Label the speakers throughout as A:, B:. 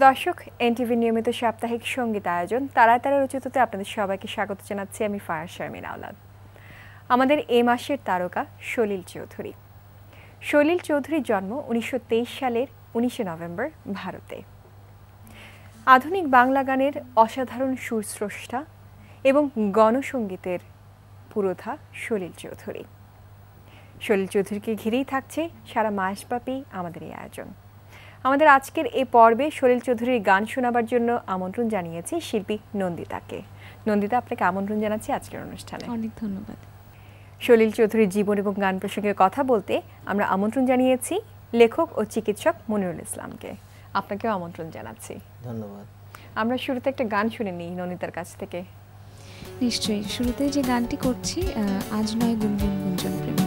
A: দর্শক, এনটিভি নিয়মিত সাপ্তাহিক সঙ্গীত আয়োজন তারা তারা রচিততে আপনাদের সবাইকে স্বাগত জানাচ্ছি আমি ফায়ার শারমিন আওলাদ। আমাদের এই মাসের তারকা সলিল চৌধুরী। সলিল চৌধুরীর জন্ম 1923 সালের 19 নভেম্বর ভারতে। আধুনিক বাংলা গানের অসাধারণ সুরস্রষ্টা এবং গণসঙ্গীতের পুরোধা সলিল চৌধুরী। সলিল চৌধুরীকে ঘিরেই থাকছে সারা মাসব্যাপী আমাদের এই আয়োজন। আমাদের আজকের এই পর্বে সলিল চৌধুরীর গান শোনাবার জন্য আমন্ত্রণ জানিয়েছি শিল্পী নন্দিতাকে। নন্দিতা, আপনাকে আমন্ত্রণ জানাচ্ছি আজকের অনুষ্ঠানে।
B: অনেক ধন্যবাদ।
A: সলিল চৌধুরীর জীবন এবং গান প্রসঙ্গে কথা বলতে আমরা আমন্ত্রণ জানিয়েছি লেখক ও চিকিৎসক মনিরুল ইসলামকে। আপনাকেও আমন্ত্রণ জানাচ্ছি।
C: ধন্যবাদ।
A: আমরা শুরুতে একটা গান শুনে নিই নন্দিতার কাছ থেকে।
B: নিশ্চয়ই। শুরুতে যে গানটি করছি, আজ নয় গুনগুন গুঞ্জন প্রেমে।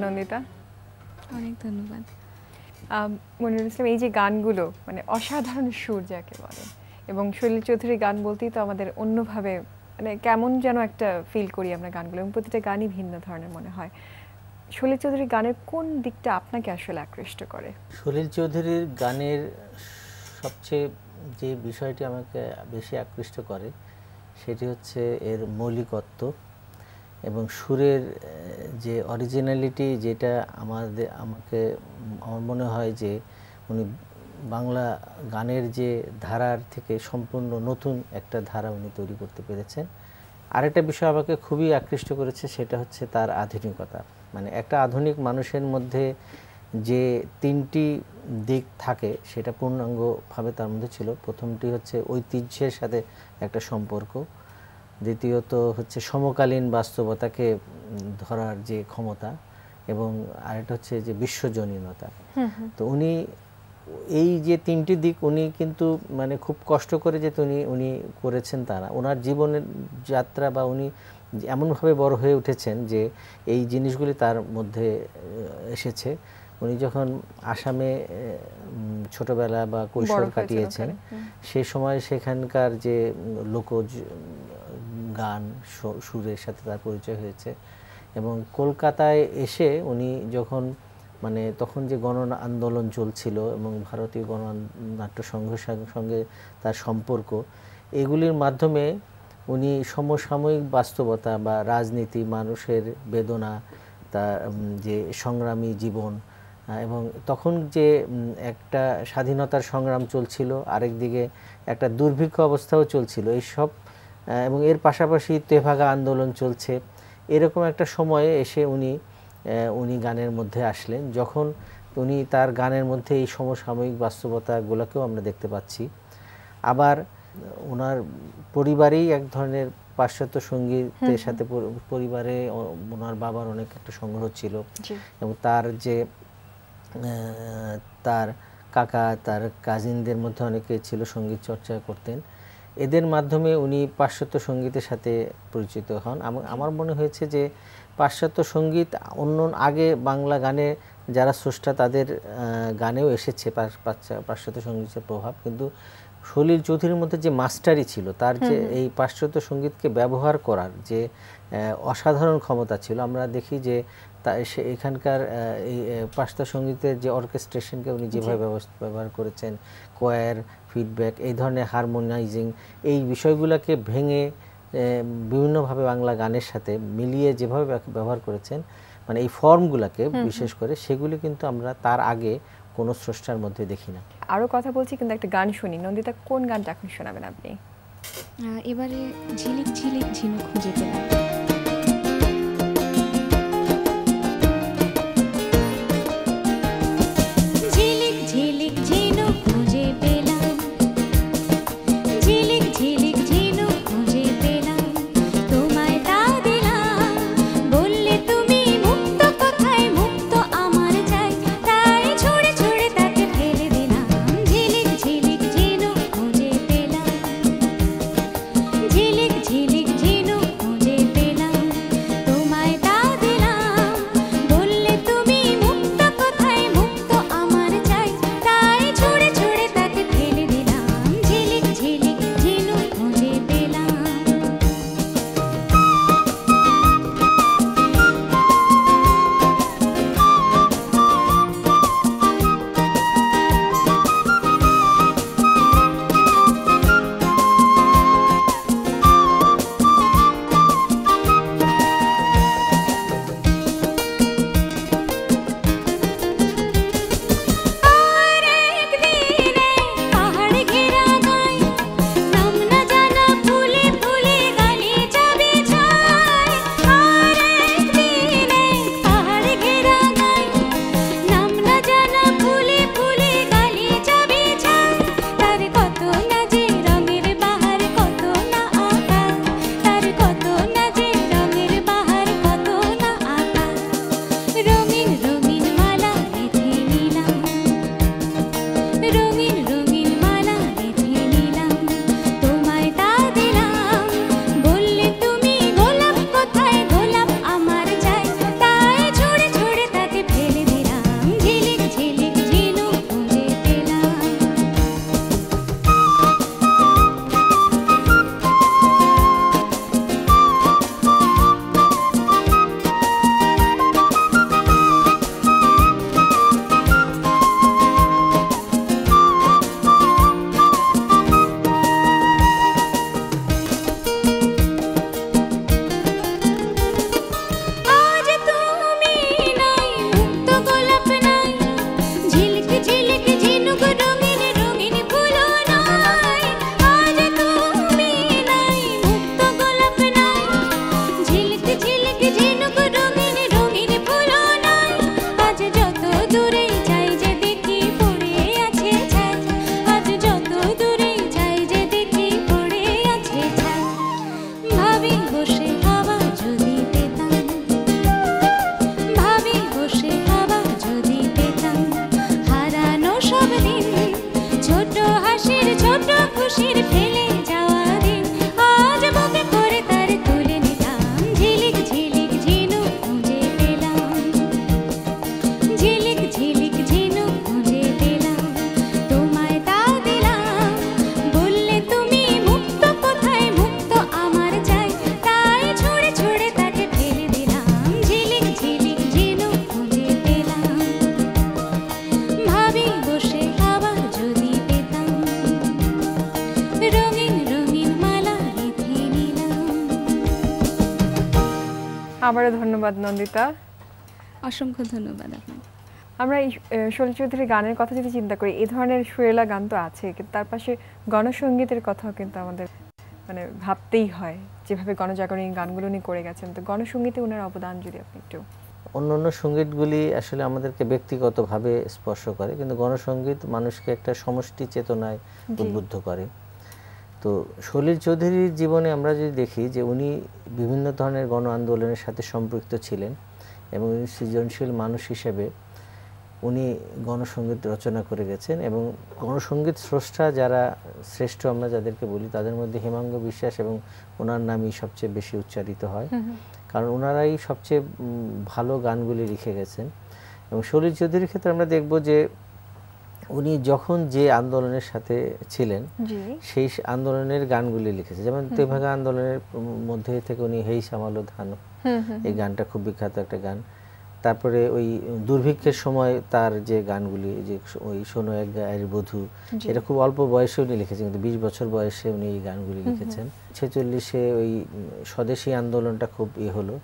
A: নন্দিতা,
B: অনেক ধন্যবাদ।
A: মনিরুল ইসলাম, এই যে গানগুলো মানে অসাধারণ সুর যাকে বলে, এবং সলিল চৌধুরীর গান বলতেই তো আমাদের অন্যভাবে মানে কেমন যেন একটা ফিল করি আমরা গানগুলো, এবং প্রতিটা গানই ভিন্ন ধরনের মনে হয়। সলিল চৌধুরীর গানের কোন দিকটা আপনাকে আসলে আকৃষ্ট করে?
C: সলিল চৌধুরীর গানের সবচেয়ে যে বিষয়টি আমাকে বেশি আকৃষ্ট করে সেটি হচ্ছে এর মৌলিকত্ব এবং সুরের যে অরিজিনালিটি, যেটা আমাকে আমার মনে হয় যে উনি বাংলা গানের যে ধারার থেকে সম্পূর্ণ নতুন একটা ধারা উনি তৈরি করতে পেরেছেন। আরেকটা বিষয় আমাকে খুবই আকৃষ্ট করেছে, সেটা হচ্ছে তার আধুনিকতা। মানে একটা আধুনিক মানুষের মধ্যে যে তিনটি দিক থাকে সেটা পূর্ণাঙ্গভাবে তার মধ্যে ছিল। প্রথমটি হচ্ছে ঐতিহ্যের সাথে একটা সম্পর্ক, দ্বিতীয়ত হচ্ছে সমকালীন বাস্তবতাকে ধরার যে ক্ষমতা, এবং আরেকটা হচ্ছে যে বিশ্বজনীনতা। তো উনি এই যে তিনটি দিক উনি কিন্তু মানে খুব কষ্ট করে যে উনি করেছেন তা না। ওনার জীবনের যাত্রা বা উনি এমনভাবে বড় হয়ে উঠেছেন যে এই জিনিসগুলি তার মধ্যে এসেছে। উনি যখন আসামে ছোটবেলা বা কৈশোর কাটিয়েছেন, সে সময় সেখানকার যে লোকজ গান সুরের সাথে তার পরিচয় হয়েছে। এবং কলকাতায় এসে উনি যখন মানে তখন যে গণ আন্দোলন চলছিল এবং ভারতীয় গণনাট্য সংঘের সঙ্গে তার সম্পর্ক, এগুলির মাধ্যমে উনি সমসাময়িক বাস্তবতা বা রাজনীতি, মানুষের বেদনা, তার যে সংগ্রামী জীবন, এবং তখন যে একটা স্বাধীনতার সংগ্রাম চলছিল, আরেকদিকে একটা দুর্ভিক্ষ অবস্থাও চলছিল, এইসব এবং এর পাশাপাশি তেভাগা আন্দোলন চলছে, এরকম একটা সময়ে এসে উনি গানের মধ্যে আসলেন। যখন উনি তার গানের মধ্যে এই সমসাময়িক বাস্তবতাগুলোকেও আমরা দেখতে পাচ্ছি। আবার ওনার পরিবারেই এক ধরনের পাশ্চাত্য সঙ্গীতের সাথে পরিবারে ওনার বাবার অনেক একটা সংগ্রহ ছিল, এবং তার কাকা, তার কাজিনদের মধ্যে অনেকে ছিল সঙ্গীত চর্চা করতেন। এদের মাধ্যমে উনি পাশ্চাত্য সঙ্গীতের সাথে পরিচিত হন। আমার মনে হয়েছে যে পাশ্চাত্য সঙ্গীত অন্য আগে বাংলা গানে যারা স্রষ্টা তাদের গানেও এসেছে পাশ্চাত্য সঙ্গীতের প্রভাব, কিন্তু সলিল চৌধুরীর মধ্যে যে মাস্টারি ছিল, তার যে এই পাশ্চাত্য সঙ্গীতকে ব্যবহার করার যে অসাধারণ ক্ষমতা ছিল। আমরা দেখি যে এখানকার এই পাশ্চাত্য সঙ্গীতের যে অর্কেস্ট্রেশনকে উনি যেভাবে ব্যবহার করেছেন, কোয়ার, ফিডব্যাক, এই ধরনের হারমোনাইজিং, এই বিষয়গুলোকে ভেঙে বিভিন্নভাবে বাংলা গানের সাথে মিলিয়ে যেভাবে ব্যবহার করেছেন, মানে এই ফর্মগুলোকে বিশেষ করে, সেগুলি কিন্তু আমরা তার আগে কোনো স্রষ্টার মধ্যে দেখি না।
A: আরও কথা বলছি, কিন্তু একটা গান শুনি। নন্দিতা, কোন গানটা এখন শোনাবেন আপনি?
B: এবারে ঝিলিক ঝিলিক ঝিনুক খুঁজে পেলাম।
D: ঝিলিক ঝিলিক ঝিনুক খুঁজে পেলাম।
A: আবারও ধন্যবাদ নন্দিতা।
B: অসংখ্য ধন্যবাদ আপনাকে।
A: আমরা এই সলিল চৌধুরীর গানের কথা যদি চিন্তা করি, এই ধরনের সুরেলা গান তো আছে, কিন্তু তার পাশে গণসঙ্গীতের কথাও কিন্তু আমাদের মানে ভাবতেই হয়, যেভাবে গণজাগরণী গানগুলো উনি করে গেছেন। তো গণসঙ্গীতে ওনার অবদান যদি আপনি একটু।
C: অন্যান্য সঙ্গীতগুলি আসলে আমাদেরকে ব্যক্তিগতভাবে স্পর্শ করে, কিন্তু গণসঙ্গীত মানুষকে একটা সমষ্টি চেতনায় উদ্বুদ্ধ করে। তো সলিল চৌধুরীর জীবনে আমরা যদি দেখি যে উনি বিভিন্ন ধরনের গণ আন্দোলনের সাথে সম্পৃক্ত ছিলেন এবং সৃজনশীল মানুষ হিসেবে উনি গণসঙ্গীত রচনা করে গেছেন। এবং গণসঙ্গীত স্রষ্টা যারা শ্রেষ্ঠ আমরা যাদেরকে বলি, তাদের মধ্যে হেমাঙ্গ বিশ্বাস এবং ওনার নামই সবচেয়ে বেশি উচ্চারিত হয়, কারণ ওনারাই সবচেয়ে ভালো গানগুলি লিখে গেছেন। এবং সলিল চৌধুরীর ক্ষেত্রে আমরা দেখব যে উনি যখন যে আন্দোলনের সাথে ছিলেন সেই আন্দোলনের গানগুলি লিখেছে। যেমন তেভাগা আন্দোলনের মধ্যে থেকে উনি হেই সামালো ধান, এই গানটা খুব বিখ্যাত একটা গান। তারপরে ওই দুর্ভিক্ষের সময় তার যে গানগুলি, যে ওই শোনো এক গায়ের বধূ, এটা খুব অল্প বয়সে উনি লিখেছেন, কিন্তু 20 বছর বয়সে উনি এই গানগুলি লিখেছেন। 46-এ ওই স্বদেশী আন্দোলনটা খুব হলো,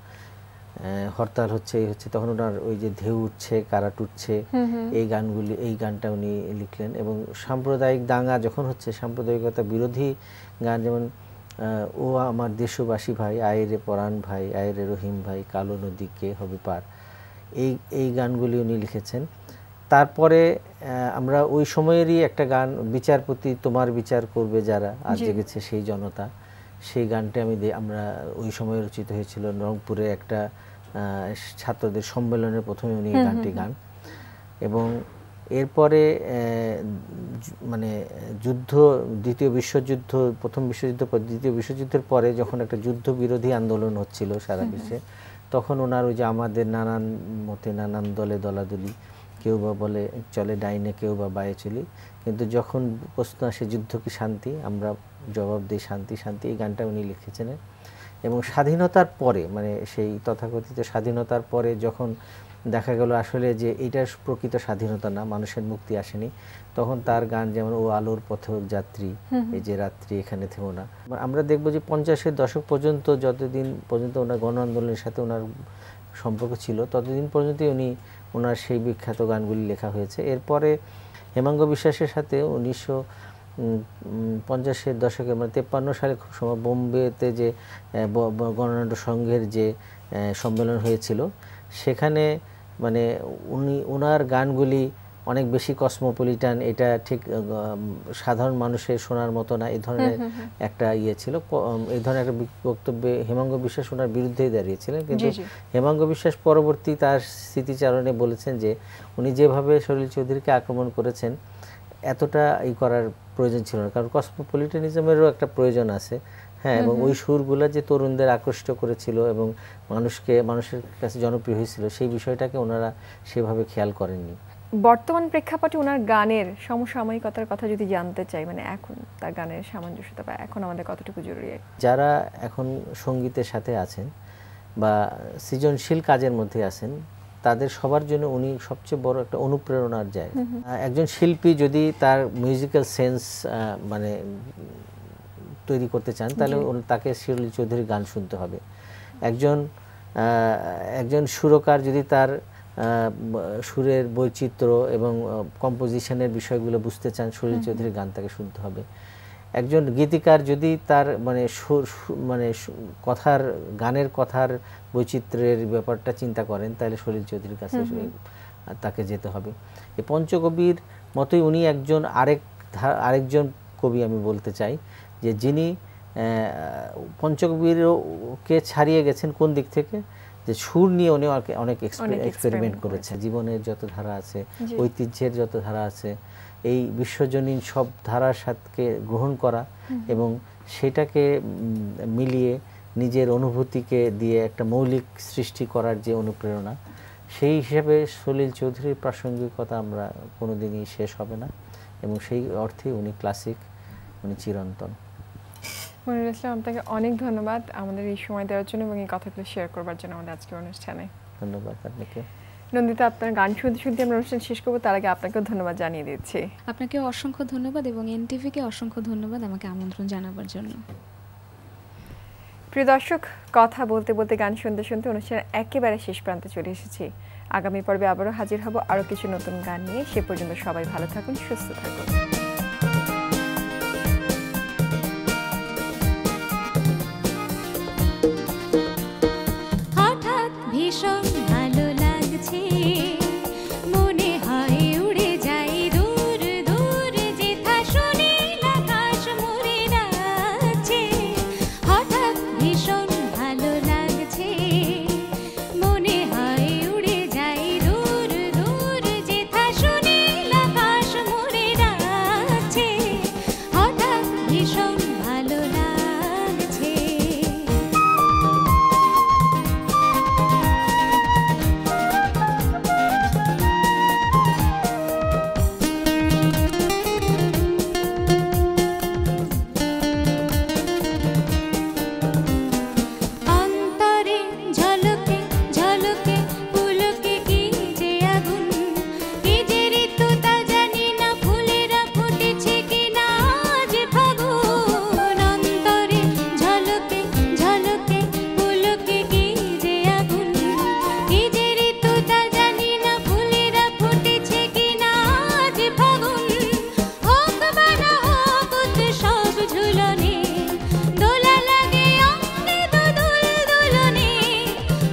C: হরতাল হচ্ছে তখন ওনার ওই যে ঢেউ উঠছে কারাট উঠছে, এই গানগুলি, এই গানটা উনি লিখলেন। এবং সাম্প্রদায়িক দাঙ্গা যখন হচ্ছে, সাম্প্রদায়িকতা বিরোধী গান, যেমন ও আমার দেশবাসী ভাই, আয়েরে পরাণ ভাই, আয়েরে রহিম ভাই, কালো নদী কে হবে পার, এই গানগুলি উনি লিখেছেন। তারপরে আমরা ওই সময়েরই একটা গান, বিচারপতি তোমার বিচার করবে যারা, আজ জেগেছে সেই জনতা, সেই গানটা আমরা ওই সময় রচিত হয়েছিল রংপুরে একটা ছাত্রদের সম্মেলনের প্রথমে উনি এই গানটি গান। এবং এরপরে মানে যুদ্ধ, দ্বিতীয় বিশ্বযুদ্ধ, প্রথম বিশ্বযুদ্ধ পর দ্বিতীয় বিশ্বযুদ্ধের পরে যখন একটা যুদ্ধ বিরোধী আন্দোলন হচ্ছিল সারা বিশ্বে, তখন ওনার ওই যে আমাদের নানান মতে নানান দলে দলাদলি, কেউ বা বলে চলে ডাইনে, কেউ বা বায়ে চলি, কিন্তু যখন প্রশ্ন আসে যুদ্ধ কি শান্তি, আমরা জবাব দিই শান্তি শান্তি, এই গানটা উনি লিখেছেন। এবং স্বাধীনতার পরে, মানে সেই তথাকথিত স্বাধীনতার পরে যখন দেখা গেল আসলে যে এইটা প্রকৃত স্বাধীনতা না, মানুষের মুক্তি আসেনি, তখন তার গান যেমন ও আলোর পথক যাত্রী, এই যে রাত্রি এখানে থেমো না, আমরা দেখব যে 50-এর দশক পর্যন্ত, যতদিন পর্যন্ত ওনার গণ আন্দোলনের সাথে ওনার সম্পর্ক ছিল, ততদিন পর্যন্তই ওনার সেই বিখ্যাত গানগুলি লেখা হয়েছে। এরপরে হেমাঙ্গ বিশ্বাসের সাথে 1950-এর দশকে, মানে 53 সালে খুব সময় বোম্বেতে যে গণনাট্য সংঘের যে সম্মেলন হয়েছিল, সেখানে মানে ওনার গানগুলি অনেক বেশি কসমোপলিটান, এটা ঠিক সাধারণ মানুষের শোনার মতো না, এই ধরনের একটা ছিল। এই ধরনের একটা বক্তব্যে হেমাঙ্গ বিশ্বাস ওনার বিরুদ্ধেই দাঁড়িয়েছিলেন। কিন্তু হেমাঙ্গ বিশ্বাস পরবর্তী তার স্মৃতিচারণে বলেছেন যে উনি যেভাবে সলিল চৌধুরীকে আক্রমণ করেছেন, এতটা করার প্রয়োজন ছিল না, কারণ কসমোপলিটানিজমেরও একটা প্রয়োজন আছে। হ্যাঁ, এবং ওই সুরগুলো যে তরুণদের আকৃষ্ট করেছিল এবং মানুষের কাছে জনপ্রিয় হয়েছিল, সেই বিষয়টাকে ওনারা সেভাবে খেয়াল করেননি।
A: বর্তমান প্রেক্ষাপটে ওনার গানের সমসাময়িকতার কথা যদি জানতে চাই, মানে এখন তার গানের সামঞ্জস্যতা বা এখন আমাদের কতটুকু জরুরি,
C: যারা এখন সঙ্গীতের সাথে আছেন বা সৃজনশীল কাজের মধ্যে আছেন, তাদের সবার জন্য উনি সবচেয়ে বড় একটা অনুপ্রেরণার জায়গা। একজন শিল্পী যদি তার মিউজিক্যাল সেন্স মানে তৈরি করতে চান, তাহলে তাকে সলিল চৌধুরীর গান শুনতে হবে। একজন সুরকার যদি তার সুরের বৈচিত্র্য এবং কম্পোজিশনের বিষয়গুলো বুঝতে চান, সলিল চৌধুরীর গান তাকে শুনতে হবে। একজন গীতিকার যদি তার মানে গানের কথার বৈচিত্র্যের ব্যাপারটা চিন্তা করেন, তাহলে সলিল চৌধুরীর কাছে তাকে যেতে হবে। এই পঞ্চকবির মতোই উনি আরেকজন কবি আমি বলতে চাই, যে যিনি পঞ্চকবিরকে ছাড়িয়ে গেছেন কোন দিক থেকে, যে সুর নিয়ে উনি অনেক এক্সপেরিমেন্ট করেছেন। জীবনের যত ধারা আছে, ঐতিহ্যের যত ধারা আছে, এই বিশ্বজনীন সব ধারার সাথে গ্রহণ করা এবং সেটাকে মিলিয়ে নিজের অনুভূতিকে দিয়ে একটা মৌলিক সৃষ্টি করার যে অনুপ্রেরণা, সেই হিসাবে সলিল চৌধুরীর প্রাসঙ্গিকতা আমরা কোনোদিনই শেষ হবে না, এবং সেই অর্থে উনি ক্লাসিক, উনি চিরন্তন।
A: মনিরুল ইসলাম, আপনাকে অনেক ধন্যবাদ আমাদের এই সময় দেওয়ার জন্য এবং এই কথাগুলো শেয়ার করবার জন্য আমাদের আজকের অনুষ্ঠানে।
C: ধন্যবাদ আপনাকে।
A: নন্দিতা, আপনার গান শুনতে শুনতে আমরা অনুষ্ঠান শেষ করবো, তার আগে আপনাকেও ধন্যবাদ জানিয়ে দিচ্ছি।
B: আপনাকে অসংখ্য ধন্যবাদ এবং এনটিভিকে অসংখ্য ধন্যবাদ আমাকে আমন্ত্রণ জানাবার জন্য।
A: প্রিয় দর্শক, কথা বলতে বলতে গান শুনতে শুনতে অনুষ্ঠানের একেবারে শেষ প্রান্তে চলে এসেছি। আগামী পর্বে আবারও হাজির হব আরও কিছু নতুন গান নিয়ে। সে পর্যন্ত সবাই ভালো থাকুন, সুস্থ থাকুন।
D: হঠাৎ ভীষণ ভালো লাগছে, মনে হয় উড়ে যাই দূর দূর, যেথা সুনীল আকাশ মোরে ডাকছে। হঠাৎ ভীষণ ভালো লাগছে, মনে হয় উড়ে যাই দূর দূর, যেথা সুনীল আকাশ মোরে ডাকছে। হঠাৎ ভীষণ ভালো লাগছে। অন্তরে ঝলকে ঝলকে পুলকে কি যে আগুন, কি যে ঋতু তা জানি না, ফুলেরা ফুটেছে কি না আজ ফাগুন। অন্তরে ঝলকে ঝলকে পুলকে কি যে আগুন, কি যে ঋতু তা জানি না, ফুলেরা ফুটেছে কি না আজ ফাগুন। হোক বা না হোক উৎসব ঝুলনে, দোলা লাগে অঙ্গে দোদুল দোলনে।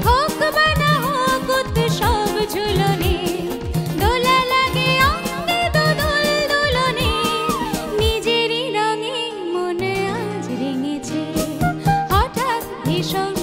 D: হোক বা না হোক উৎসব ঝুলনে, দোলা লাগে অঙ্গে দোদুল দোলনে। নিজেরই রঙে মনে আজ রেঙেছে, হঠাৎ ভীষণ